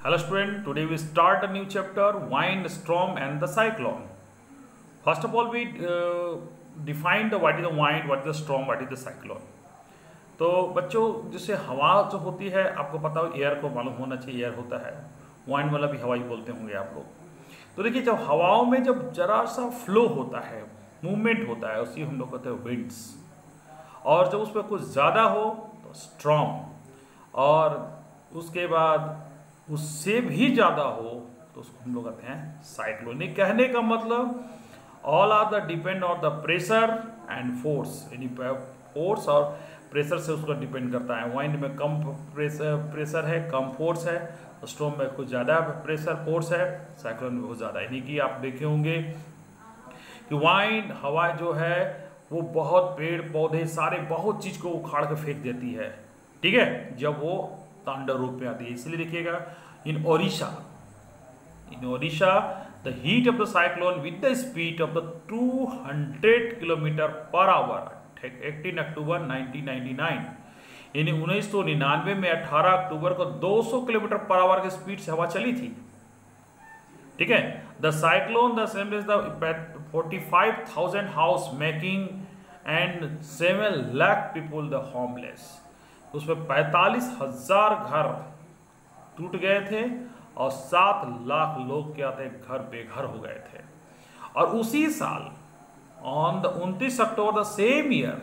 Hello student, today we start a new chapter, wind, storm and the cyclone. First of all we define the what is the wind, what is the storm, what is the cyclone. तो बच्चों जैसे हवा जो होती है आपको पता हो, एयर को मालूम होना चाहिए, एयर होता है, वाइंड वाला भी हवा ही बोलते होंगे आप लोग। तो देखिए जब हवाओं में जब जरा सा फ्लो होता है, मूवमेंट होता है, उसी हम लोग कहते हैं विंड्स। और जब उस पर कुछ ज़्यादा हो तो स्ट्रॉम, और उसके बाद उससे भी ज़्यादा हो तो उसको हम लोग कहते हैं साइक्लोन। कहने का मतलब all are the depend on the pressure and force, यानी फोर्स और प्रेशर से उसका डिपेंड करता है। वाइंड में कम प्रेशर है, कम फोर्स है, स्टॉर्म में कुछ ज़्यादा प्रेशर फोर्स है, साइक्लोन में बहुत ज़्यादा। यानी कि आप देखे होंगे कि वाइंड हवा जो है वो बहुत पेड़ पौधे सारे बहुत चीज़ को उखाड़ के फेंक देती है, ठीक है, जब वो तांडव रूप में आती है। इसलिए देखिएगा in Odisha the hit of the cyclone with the speed of the 200 kilometre per hour 18 October 1999, यानी 1999 में 18 अक्टूबर को 200 किलोमीटर पर आवर की स्पीड से हवा चली थी, ठीक है। The cyclone the assemblies the 45,000 house making and 7 lakh people the homeless. उसमें 45,000 घर टूट गए थे और 7 लाख लोग क्या थे, घर बेघर हो गए थे। और उसी साल on the 29 October the same year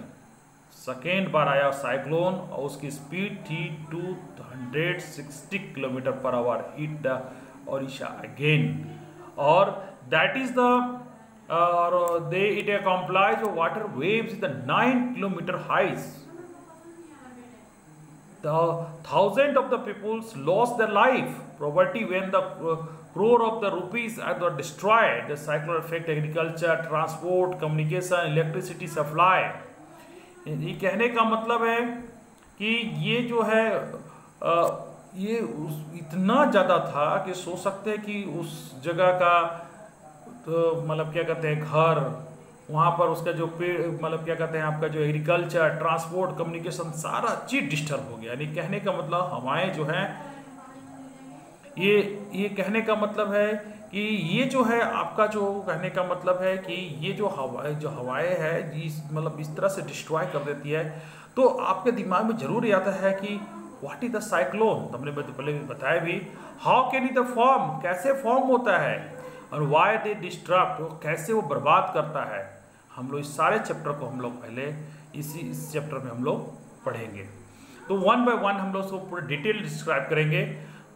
second बार आया साइक्लोन, और उसकी स्पीड थी 260 kilometre per hour, hit the Odisha again. और that is the they it accompanies water waves the 9 kilometre heights. The thousands of the peoples lost their life, property when the crore of the rupees were destroyed. The cyclone affect agriculture, transport, communication, electricity supply. ये कहने का मतलब है कि ये जो है ये इतना ज़्यादा था कि सोच सकते हैं कि उस जगह का तो मतलब क्या कहते हैं घर, वहाँ पर उसका जो पेड़ मतलब क्या कहते हैं आपका जो एग्रीकल्चर, ट्रांसपोर्ट, कम्युनिकेशन सारा चीज़ डिस्टर्ब हो गया। यानी कहने का मतलब हवाएं जो हैं ये कहने का मतलब है कि ये जो है आपका जो कहने का मतलब है कि ये जो हवाएं है मतलब इस तरह से डिस्ट्रॉय कर देती है। तो आपके दिमाग में जरूर आता है कि व्हाट इज द साइक्लोन। तो हमने पहले बताया भी, how can it the form, कैसे फॉर्म होता है, और वाई दे डिस्ट्रप्ट, कैसे वो बर्बाद करता है। हम लोग इस सारे चैप्टर को हम लोग पहले इस चैप्टर में हम लोग पढ़ेंगे। तो वन बाय वन हम लोग उसको पूरे डिटेल डिस्क्राइब करेंगे।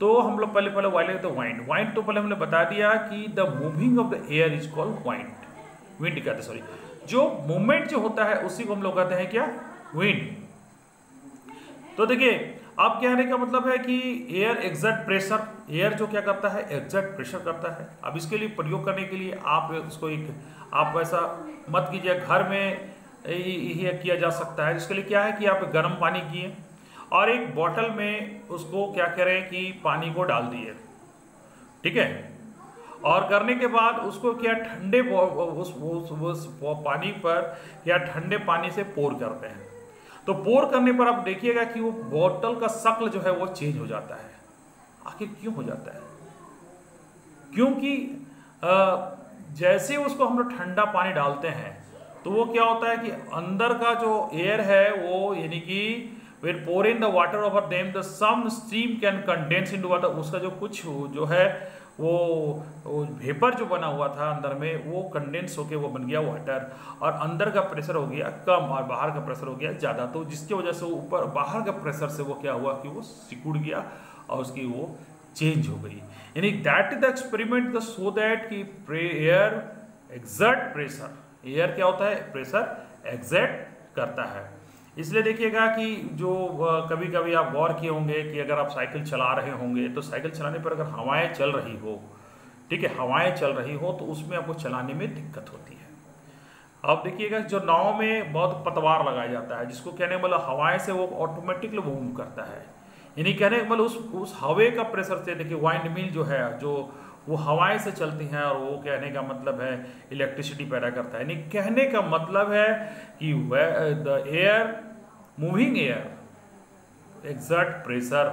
तो हम लोग पहले वाले तो वाइंड तो पहले हमने बता दिया कि the moving of the air is called wind कहते हैं, सॉरी, जो मूवमेंट जो होता है उसी को हम लोग कहते हैं क्या, विंड। तो देखिए अब कहने का मतलब है कि एयर एग्जर्ट प्रेशर, एयर जो क्या करता है, एग्जर्ट प्रेशर करता है। अब इसके लिए प्रयोग करने के लिए आप उसको आप ऐसा मत कीजिए, घर में ये किया जा सकता है। इसके लिए क्या है कि आप गर्म पानी किए और एक बोतल में उसको क्या करें कि पानी को डाल दिए, ठीक है, और करने के बाद उसको क्या ठंडे उस पानी पर या ठंडे पानी से पोर करते हैं। तो पोर करने पर आप देखिएगा कि वो बोतल का शक्ल जो है वो चेंज हो जाता है। आखिर क्यों हो जाता है? क्योंकि जैसे उसको हम लोग ठंडा पानी डालते हैं तो वो क्या होता है कि अंदर का जो एयर है वो यानी कि when pouring the water over them the some steam can condense into water, उसका जो कुछ जो है वो वेपर जो बना हुआ था अंदर में वो कंडेंस होके वो बन गया वाटर, और अंदर का प्रेशर हो गया कम और बाहर का प्रेशर हो गया ज़्यादा। तो जिसकी वजह से ऊपर बाहर का प्रेशर से वो क्या हुआ कि वो सिकुड़ गया और उसकी वो चेंज हो गई। यानी that is the experiment the so that कि एयर एग्जर्ट प्रेशर, एयर क्या होता है, प्रेशर एग्जर्ट करता है। इसलिए देखिएगा कि जो कभी कभी आप गौर किए होंगे कि अगर आप साइकिल चला रहे होंगे तो साइकिल चलाने पर अगर हवाएं चल रही हो, ठीक है, हवाएं चल रही हो तो उसमें आपको चलाने में दिक्कत होती है। अब देखिएगा जो नाव में बहुत पतवार लगाया जाता है, जिसको कहने मतलब हवाएं से वो ऑटोमेटिकली मूव करता है। यानी कहने मतलब उस हवा का प्रेशर से, देखिए वाइंड मिल जो है जो वो हवाएं से चलती हैं और वो कहने का मतलब है इलेक्ट्रिसिटी पैदा करता है। यानी कहने का मतलब है कि the air moving air exert pressure,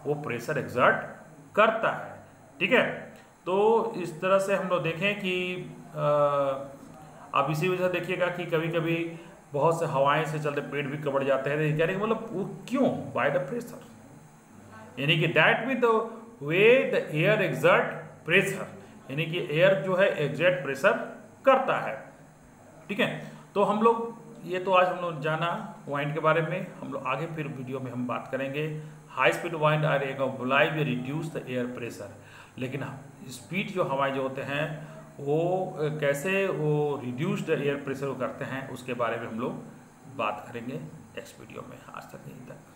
वो प्रेशर एग्जर्ट करता है। ठीक है, तो इस तरह से हम लोग देखें कि आप इसी वजह से देखिएगा कि कभी कभी बहुत से हवाएं से चलते पेड़ भी कबड़ जाते हैं। कहने का मतलब वो क्यों? बाय द प्रेशर, यानी कि that mean the way the air exert pressure, यानी कि एयर जो है एग्जर्ट प्रेशर करता है। ठीक है, तो हम लोग ये तो आज हम लोग जाना वाइंड के बारे में। हम लोग आगे फिर वीडियो में हम बात करेंगे high speed wind are obliged reduce the air pressure, लेकिन स्पीड जो हवाएं जो होते हैं वो कैसे वो रिड्यूस्ड एयर प्रेशर को करते हैं उसके बारे में हम लोग बात करेंगे नेक्स्ट वीडियो में। आज तक यहीं तक।